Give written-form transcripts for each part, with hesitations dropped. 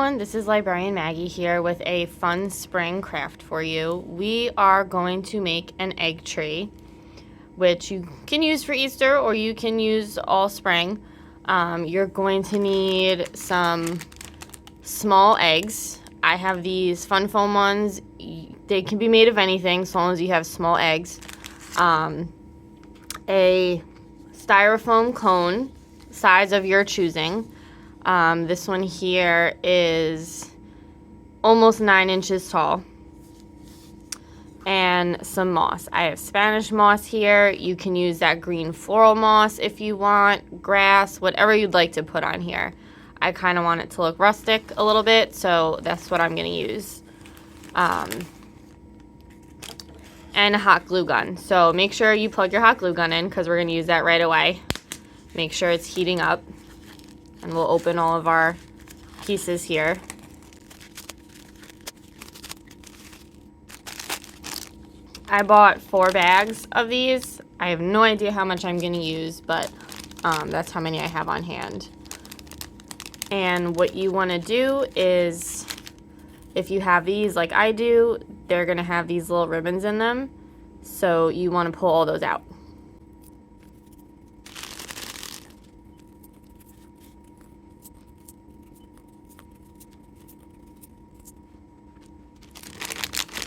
everyone, this is Librarian Maggie here with a fun spring craft for you. We are going to make an egg tree, which you can use for Easter or you can use all spring. You're going to need some small eggs. I have these fun foam ones. They can be made of anything as long as you have small eggs. A styrofoam cone, size of your choosing. This one here is almost 9 inches tall. And some moss. I have Spanish moss here. You can use that green floral moss if you want, grass, whatever you'd like to put on here. I kind of want it to look rustic a little bit, so that's what I'm going to use. And a hot glue gun. So make sure you plug your hot glue gun in because we're going to use that right away. Make sure it's heating up. And we'll open all of our pieces here. I bought 4 bags of these. I have no idea how much I'm going to use, but that's how many I have on hand. And what you want to do is, if you have these like I do, they're going to have these little ribbons in them. So you want to pull all those out.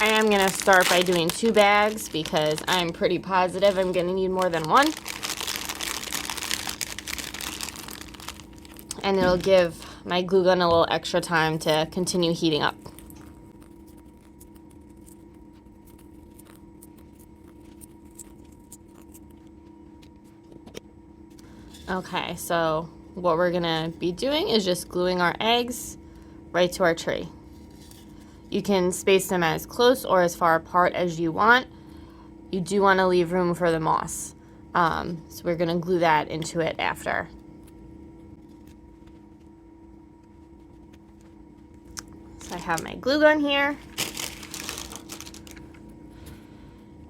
I am going to start by doing 2 bags because I'm pretty positive I'm going to need more than one. And it'll give my glue gun a little extra time to continue heating up. Okay, so what we're going to be doing is just gluing our eggs right to our tree. You can space them as close or as far apart as you want. You do want to leave room for the moss. So we're going to glue that into it after. So I have my glue gun here.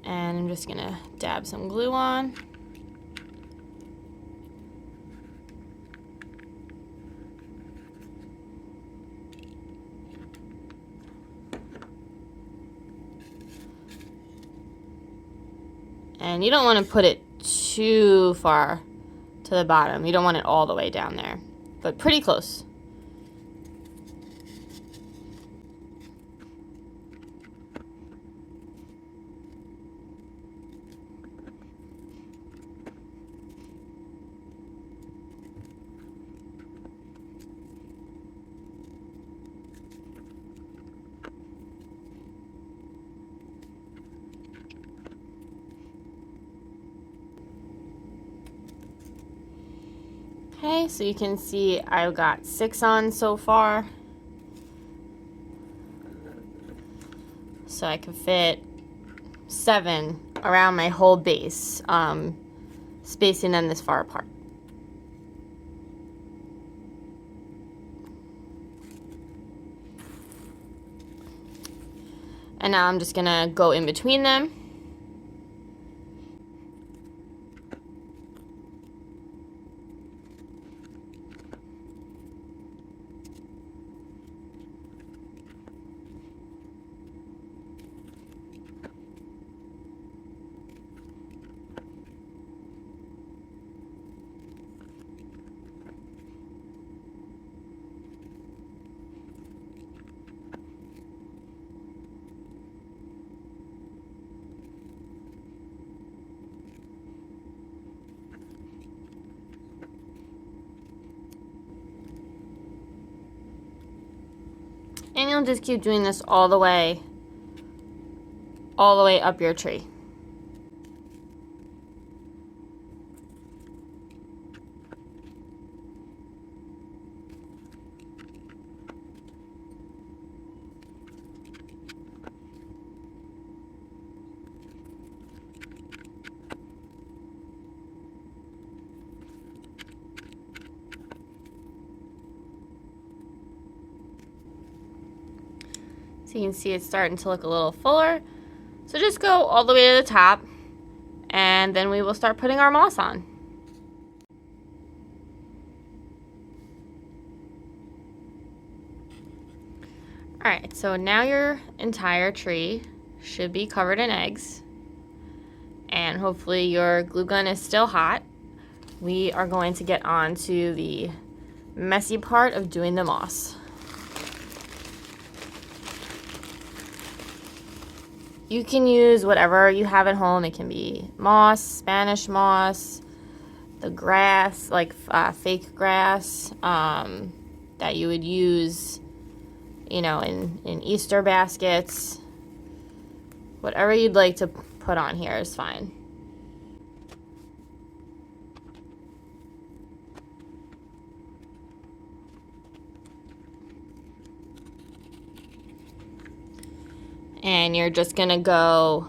And I'm just going to dab some glue on. And you don't want to put it too far to the bottom. You don't want it all the way down there, but pretty close. Okay, so you can see I've got 6 on so far. So I can fit 7 around my whole base, spacing them this far apart. And now I'm just gonna go in between them. And you'll just keep doing this all the way up your tree. So you can see it's starting to look a little fuller. So just go all the way to the top, and then we will start putting our moss on. Alright, so now your entire tree should be covered in eggs. And hopefully your glue gun is still hot. We are going to get on to the messy part of doing the moss. You can use whatever you have at home. It can be moss, Spanish moss, the grass, like fake grass that you would use, you know, in Easter baskets. Whatever you'd like to put on here is fine. And you're just gonna go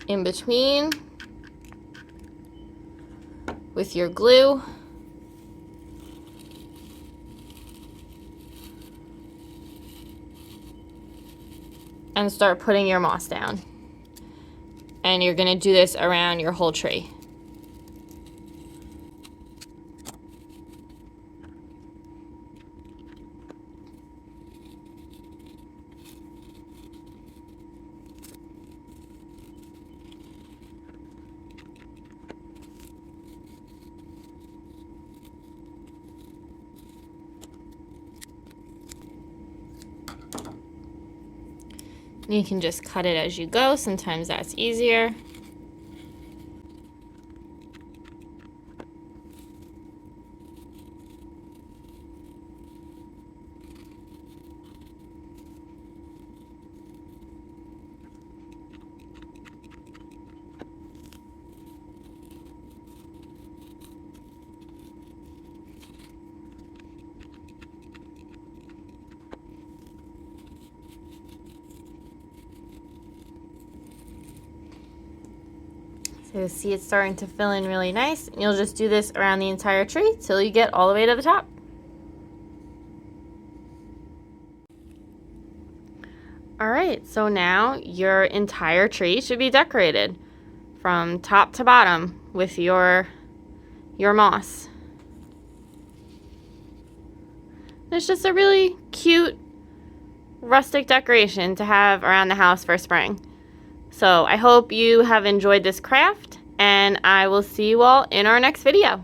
in between with your glue. And start putting your moss down. And you're gonna do this around your whole tree. You can just cut it as you go. Sometimes that's easier. So you'll see it's starting to fill in really nice. And you'll just do this around the entire tree till you get all the way to the top. Alright, so now your entire tree should be decorated from top to bottom with your moss. It's just a really cute rustic decoration to have around the house for spring. So I hope you have enjoyed this craft, and I will see you all in our next video.